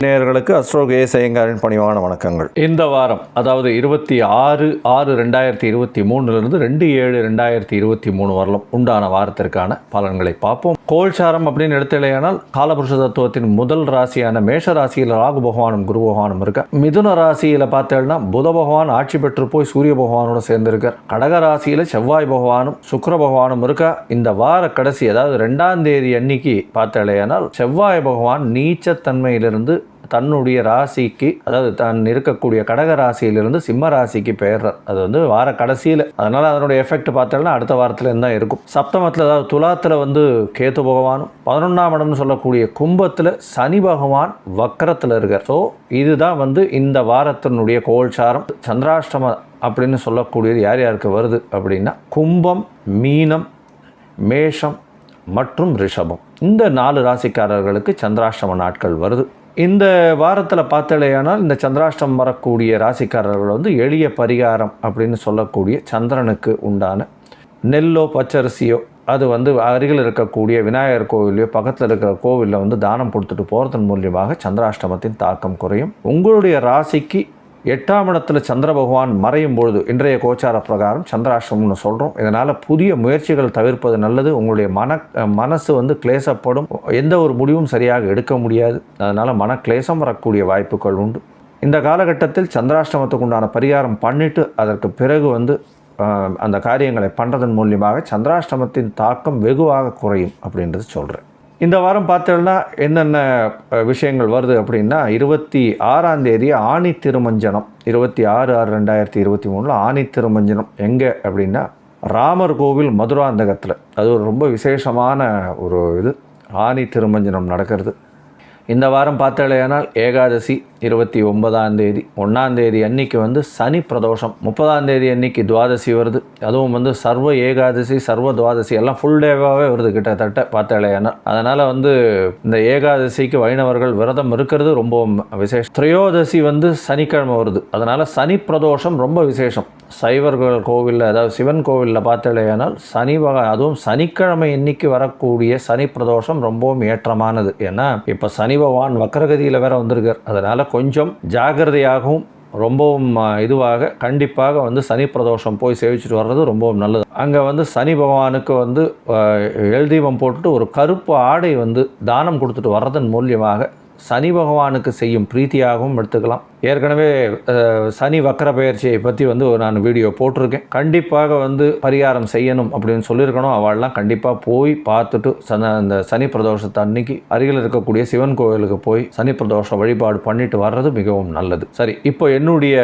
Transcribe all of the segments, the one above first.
நேயர்களுக்கு astro KS ஐயங்காரின் பணிவான வணக்கங்கள். இந்த வாரம் அதாவது 26/6/2023 2/7/2023 வரலும் உண்டான வாரத்திற்கான பலன்களை பார்ப்போம். கோல்சாரம் அப்படின்னு எடுத்தலையானால் காலபுருஷ தத்துவத்தின் முதல் ராசியான மேஷ ராசியில் ராகு பகவானும் குரு பகவானும் இருக்க, மிதுன ராசியில் பார்த்தேன்னா புத பகவான் ஆட்சி பெற்று போய் சூரிய பகவானோட சேர்ந்திருக்கார். கடக ராசியில் செவ்வாய் பகவானும் சுக்கிர பகவானும் இருக்கா. இந்த வார கடைசி அதாவது 2ஆம் தேதி அன்னைக்கு பார்த்தலையானால் செவ்வாய் பகவான் நீச்சத்தன்மையிலிருந்து தன்னுடைய ராசிக்கு, அதாவது தான் இருக்கக்கூடிய கடக ராசியிலிருந்து சிம்ம ராசிக்கு பெயர்றார். அது வந்து வார கடைசியில். அதனால் அதனுடைய எஃபெக்ட் பார்த்தோம்னா அடுத்த வாரத்தில் தான் இருக்கும். சப்தமத்தில் அதாவது துலாத்தில் கேது பகவானும் 11ஆம் இடம்னு சொல்லக்கூடிய கும்பத்தில் சனி பகவான் வக்கரத்தில் இருக்கார். ஸோ இதுதான் இந்த வாரத்தினுடைய கோல்சாரம். சந்திராஷ்டம அப்படின்னு சொல்லக்கூடியது யார் யாருக்கு வருது அப்படின்னா கும்பம், மீனம், மேஷம் மற்றும் ரிஷபம். இந்த 4 ராசிக்காரர்களுக்கு சந்திராஷ்டம நாட்கள் வருது. இந்த வாரத்தில் பார்த்தலையானால் இந்த சந்திராஷ்டம் வரக்கூடிய ராசிக்காரர்கள் எளிய பரிகாரம் அப்படின்னு சொல்லக்கூடிய சந்திரனுக்கு உண்டான நெல்லோ பச்சரிசியோ அது அருகில் இருக்கக்கூடிய விநாயகர் கோவிலையோ பக்கத்தில் இருக்கிற கோவிலில் தானம் கொடுத்துட்டு போகிறதன் மூலியமாக சந்திராஷ்டமத்தின் தாக்கம் குறையும். உங்களுடைய ராசிக்கு 8ஆம் இடத்துல சந்திர பகவான் மறையும் பொழுது இன்றைய கோச்சார பிரகாரம் சந்திராஷ்டமம்னு சொல்கிறோம். இதனால் புதிய முயற்சிகள் தவிர்ப்பது நல்லது. உங்களுடைய மனசு கிளேசப்படும். எந்த ஒரு முடிவும் சரியாக எடுக்க முடியாது. அதனால் மனக்லேசம் வரக்கூடிய வாய்ப்புகள் உண்டு. இந்த காலகட்டத்தில் சந்திராஷ்டமத்துக்கு உண்டான பரிகாரம் பண்ணிவிட்டு அதற்கு பிறகு அந்த காரியங்களை பண்ணுறதன் மூலியமாக சந்திராஷ்டமத்தின் தாக்கம் வெகுவாக குறையும் அப்படின்றது சொல்கிறேன். இந்த வாரம் பார்த்தோம்னா என்னென்ன விஷயங்கள் வருது அப்படின்னா 26ஆம் தேதி ஆனி திருமஞ்சனம், 26/6/2023 ஆனி திருமஞ்சனம் எங்கே அப்படின்னா ராமர் கோவில் மதுராந்தகத்தில். அது ஒரு ரொம்ப விசேஷமான ஒரு ஆனி திருமஞ்சனம் நடக்கிறது. இந்த வாரம் பார்த்தலையானால் ஏகாதசி 29ஆம் தேதி, 1ஆம் தேதி அன்னைக்கு சனி பிரதோஷம், 30ஆம் தேதி அன்னைக்கு துவாதசி வருது. அதுவும் சர்வ ஏகாதசி சர்வ துவாதசி எல்லாம் ஃபுல் டேவாகவே வருது கிட்டத்தட்ட பார்த்தலையானால். அதனால் இந்த ஏகாதசிக்கு வைணவர்கள் விரதம் இருக்கிறது ரொம்ப விசேஷம். திரையோதசி சனிக்கிழமை வருது. அதனால் சனி பிரதோஷம் ரொம்ப விசேஷம். சைவர்கள் கோவிலில் அதாவது சிவன் கோவிலில் பார்த்தலையானால் அதுவும் சனிக்கிழமை இன்னைக்கு வரக்கூடிய சனி பிரதோஷம் ரொம்பவும் ஏற்றமானது. ஏன்னா இப்போ சனி பகவான் வக்கரகதியில் வேற வந்திருக்கார். அதனால் கொஞ்சம் ஜாகிரதையாகவும் ரொம்பவும் இதுவாக கண்டிப்பாக சனி பிரதோஷம் போய் சேவிச்சுட்டு வர்றது ரொம்பவும் நல்லது. அங்கே சனி பகவானுக்கு எல் தீபம் போட்டுட்டு ஒரு கருப்பு ஆடை தானம் கொடுத்துட்டு வர்றதன் மூலியமாக சனி பகவானுக்கு செய்யும் பிரீத்தியாகவும் எடுத்துக்கலாம். ஏற்கனவே சனி வக்கர பயிற்சியை பற்றி நான் வீடியோ போட்டிருக்கேன். கண்டிப்பாக பரிகாரம் செய்யணும் அப்படின்னு சொல்லியிருக்கணும். அவள்லாம் கண்டிப்பாக போய் பார்த்துட்டு அந்த சனி பிரதோஷத்தை அன்னைக்கு அருகில் இருக்கக்கூடிய சிவன் கோவிலுக்கு போய் சனி பிரதோஷ வழிபாடு பண்ணிட்டு வர்றது மிகவும் நல்லது. சரி, இப்போ என்னுடைய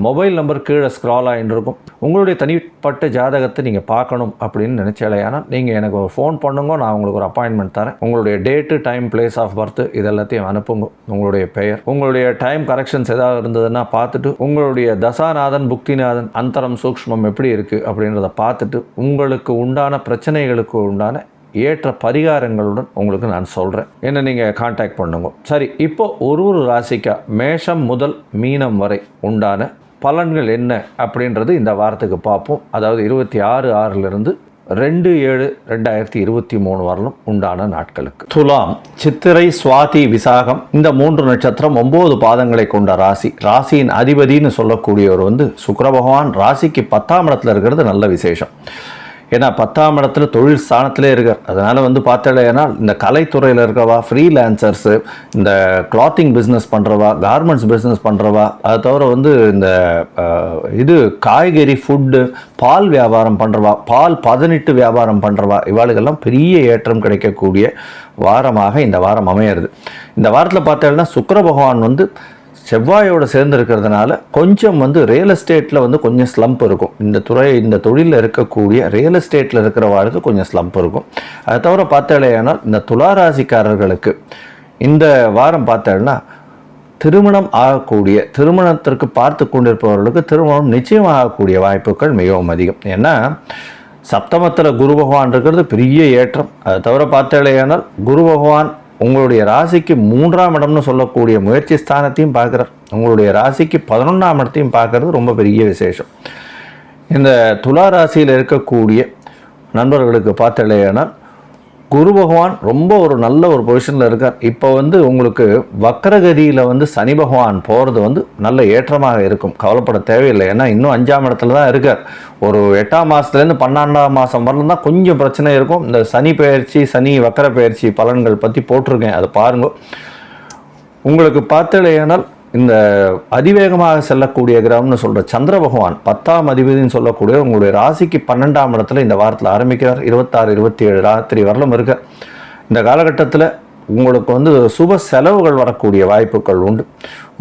மொபைல் நம்பர் கீழே ஸ்க்ரால் ஆகிட்டு இருக்கும். உங்களுடைய தனிப்பட்ட ஜாதகத்தை நீங்கள் பார்க்கணும் அப்படின்னு நினச்சாலேயானால் நீங்கள் எனக்கு ஒரு ஃபோன் பண்ணுங்க. நான் உங்களுக்கு ஒரு அப்பாயின்மெண்ட் தரேன். உங்களுடைய date, time, place of birth இதெல்லாத்தையும் அனுப்புங்க. உங்களுடைய பெயர், உங்களுடைய டைம் கரெக்ஷன்ஸ் ஏதாவது இருந்ததுன்னா பார்த்துட்டு உங்களுடைய தசாநாதன், புக்திநாதன், அந்தரம், சூக்ஷ்மம் எப்படி இருக்குது அப்படின்றத பார்த்துட்டு உங்களுக்கு உண்டான பிரச்சனைகளுக்கு உண்டான ஏற்ற பரிகாரங்களுடன் உங்களுக்கு நான் சொல்கிறேன். என்ன நீங்கள் கான்டாக்ட் பண்ணுங்க. சரி, இப்போ ஒரு ராசிக்கா மேஷம் முதல் மீனம் வரை உண்டான பலன்கள் என்ன அப்படின்றது இந்த வாரத்துக்கு பார்ப்போம். அதாவது 26/6 2/7/2023 வரலும் உண்டான நாட்களுக்கு. துலாம், சித்திரை, சுவாதி, விசாகம் இந்த 3 நட்சத்திரம் 9 பாதங்களை கொண்ட ராசி. ராசியின் அதிபதினு சொல்லக்கூடியவர் சுக்கிர பகவான் ராசிக்கு 10ஆம் இடத்துல இருக்கிறது நல்ல விசேஷம். ஏன்னா 10ஆம் இடத்துல தொழில் ஸ்தானத்திலே இருக்கார். அதனால் பார்த்தேன்னா இந்த கலைத்துறையில் இருக்கவா, ஃப்ரீலான்சர்ஸு, இந்த கிளாத்திங் பிஸ்னஸ் பண்ணுறவா, கார்மெண்ட்ஸ் பிஸ்னஸ் பண்ணுறவா, அதை தவிர இந்த காய்கறி, ஃபுட்டு, பால் வியாபாரம் பண்ணுறவா, பால் 18 வியாபாரம் பண்ணுறவா, இவாளுக்கெல்லாம் பெரிய ஏற்றம் கிடைக்கக்கூடிய வாரமாக இந்த வாரம் அமையிறது. இந்த வாரத்தில் பார்த்தேன்னா சுக்கிர பகவான் செவ்வாயோடு சேர்ந்து இருக்கிறதுனால கொஞ்சம் ரியல் எஸ்டேட்டில் கொஞ்சம் ஸ்லம்ப் இருக்கும். இந்த தொழிலில் இருக்கக்கூடிய ரியல் எஸ்டேட்டில் இருக்கிறவாளுக்கு கொஞ்சம் ஸ்லம்ப் இருக்கும். அதை தவிர பார்த்தேனால் இந்த துளாராசிக்காரர்களுக்கு இந்த வாரம் பார்த்தேன்னா திருமணம் ஆகக்கூடிய, திருமணத்திற்கு பார்த்து கொண்டிருப்பவர்களுக்கு திருமணம் நிச்சயமாகக்கூடிய வாய்ப்புகள் மிகவும் அதிகம். ஏன்னா சப்தமத்தில் குரு பகவான் இருக்கிறது பெரிய ஏற்றம். அதை தவிர பார்த்தேனால் குரு பகவான் உங்களுடைய ராசிக்கு 3ஆம் இடம்னு சொல்லக்கூடிய முயற்சி ஸ்தானத்தையும் பார்க்குறார். உங்களுடைய ராசிக்கு 11ஆம் இடத்தையும் பார்க்கறது ரொம்ப பெரிய விசேஷம். இந்த துலா ராசியில் இருக்கக்கூடிய நண்பர்களுக்கு பார்த்தலையானால் குரு பகவான் ரொம்ப ஒரு நல்ல ஒரு பொசிஷனில் இருக்கார். இப்போ உங்களுக்கு வக்கரகதியில் சனி பகவான் போகிறது நல்ல ஏற்றமாக இருக்கும், கவலைப்பட தேவையில்லை. ஏன்னா இன்னும் 5ஆம் இடத்துல தான் இருக்கார். ஒரு 8ஆம் மாதத்துலேருந்து 12ஆம் மாதம் வரலாம் தான் கொஞ்சம் பிரச்சனை இருக்கும். இந்த சனி பயிற்சி, சனி வக்கர பயிற்சி பலன்கள் பற்றி போட்டிருக்கேன், அதை பாருங்கள். உங்களுக்கு பார்த்தலையானால் இந்த அதிவேகமாக செல்லக்கூடிய கிரகம்னு சொல்கிற சந்திர பகவான் 10ஆம் அதிபதினு சொல்லக்கூடிய உங்களுடைய ராசிக்கு 12ஆம் இடத்துல இந்த வாரத்தில் ஆரம்பிக்கிறார். 26, 27 ராத்திரி வரலும் இருக்க. இந்த காலகட்டத்தில் உங்களுக்கு சுப செலவுகள் வரக்கூடிய வாய்ப்புகள் உண்டு.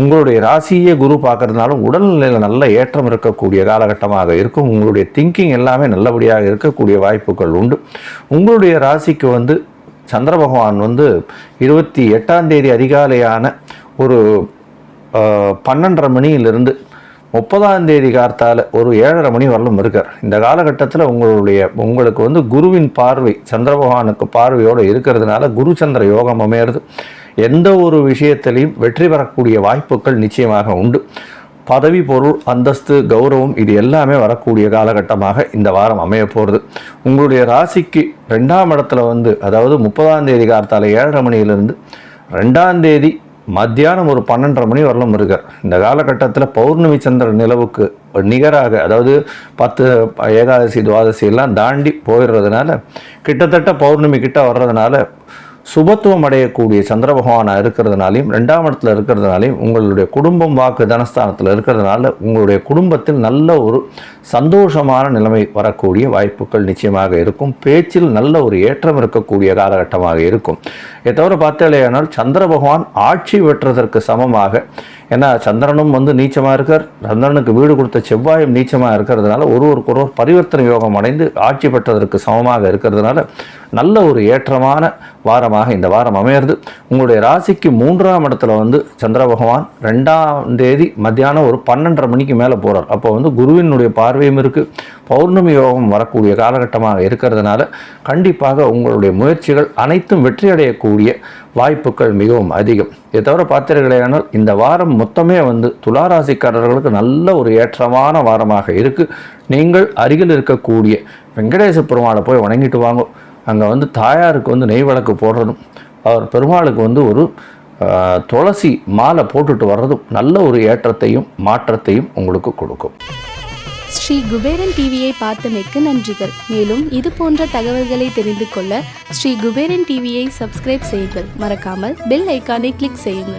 உங்களுடைய ராசியே குரு பார்க்கறதுனாலும் உடல்நிலையில் நல்ல ஏற்றம் இருக்கக்கூடிய காலகட்டமாக இருக்கும். உங்களுடைய திங்கிங் எல்லாமே நல்லபடியாக இருக்கக்கூடிய வாய்ப்புகள் உண்டு. உங்களுடைய ராசிக்கு சந்திர பகவான் 28ஆம் தேதி அதிகாலையான ஒரு 12:30 மணியிலிருந்து 30ஆம் தேதி கார்த்தால ஒரு 7:30 மணி வரலும் இருக்கார். இந்த காலகட்டத்தில் உங்களுக்கு குருவின் பார்வை சந்திர பகவானுக்கு பார்வையோடு இருக்கிறதுனால குரு சந்திர யோகம் அமையிறது. எந்த ஒரு விஷயத்திலையும் வெற்றி பெறக்கூடிய வாய்ப்புகள் நிச்சயமாக உண்டு. பதவி, பொருள், அந்தஸ்து, கௌரவம் இது எல்லாமே வரக்கூடிய காலகட்டமாக இந்த வாரம் அமைய போகிறது. உங்களுடைய ராசிக்கு 2ஆம் இடத்துல அதாவது 30ஆம் தேதி கார்த்தால 7:30 மணியிலிருந்து 2ஆம் தேதி மத்தியானம் ஒரு 12:30 மணி வரலும் இருக்கார். இந்த காலகட்டத்தில் பௌர்ணமி சந்திர நிலவுக்கு நிகராக, அதாவது 10 ஏகாதசி துவாதசி எல்லாம் தாண்டி போயிடுறதுனால கிட்டத்தட்ட பௌர்ணமி கிட்ட வர்றதுனால சுபத்துவம் அடையக்கூடிய சந்திர பகவானாக இருக்கிறதுனாலையும் 2ஆம் இடத்துல இருக்கிறதுனாலையும் உங்களுடைய குடும்பம் வாக்கு தனஸ்தானத்தில் இருக்கிறதுனால உங்களுடைய குடும்பத்தில் நல்ல ஒரு சந்தோஷமான நிலைமை வரக்கூடிய வாய்ப்புகள் நிச்சயமாக இருக்கும். பேச்சில் நல்ல ஒரு ஏற்றம் இருக்கக்கூடிய காலகட்டமாக இருக்கும். இதை தவிர பார்த்தேனால் சந்திர பகவான் ஆட்சி பெற்றதற்கு சமமாக, ஏன்னா சந்திரனும் நீச்சமாக இருக்கார், சந்திரனுக்கு வீடு கொடுத்த செவ்வாயும் நீச்சமாக இருக்கிறதுனால ஒருவருக்கொருவர் பரிவர்த்தனை யோகம் அடைந்து ஆட்சி பெற்றதற்கு சமமாக இருக்கிறதுனால நல்ல ஒரு ஏற்றமான வாரமாக இந்த வாரம் அமையிறது. உங்களுடைய ராசிக்கு 3ஆம் இடத்துல சந்திர பகவான் 2ஆம் தேதி மத்தியானம் ஒரு 12:30 மணிக்கு மேலே போகிறார். அப்போ குருவினுடைய பார்வையும் இருக்குது, பௌர்ணமி யோகம் வரக்கூடிய காலகட்டமாக இருக்கிறதுனால கண்டிப்பாக உங்களுடைய முயற்சிகள் அனைத்தும் வெற்றியடையக்கூடிய வாய்ப்புகள் மிகவும் அதிகம். இதை தவிர பார்த்தீர்களேனால் இந்த வாரம் மொத்தமே துளாராசிக்காரர்களுக்கு நல்ல ஒரு ஏற்றமான வாரமாக இருக்குது. நீங்கள் அருகில் இருக்கக்கூடிய வெங்கடேச பெருமாளை போய் வணங்கிட்டு வாங்க. அங்கே தாயாருக்கு நெய் விளக்கு போடுறதும், அவர் பெருமாளுக்கு ஒரு துளசி மாலை போட்டுட்டு வர்றதும் நல்ல ஒரு ஏற்றத்தையும் மாற்றத்தையும் உங்களுக்கு கொடுக்கும். ஸ்ரீ குபேரன் டிவியை பார்த்தமைக்கு நன்றிகள். மேலும் இது போன்ற தகவல்களை தெரிந்து கொள்ள ஸ்ரீ குபேரன் டிவியை சப்ஸ்கிரைப் செய்யுங்கள். மறக்காமல் பெல் ஐக்கானை கிளிக் செய்யுங்கள்.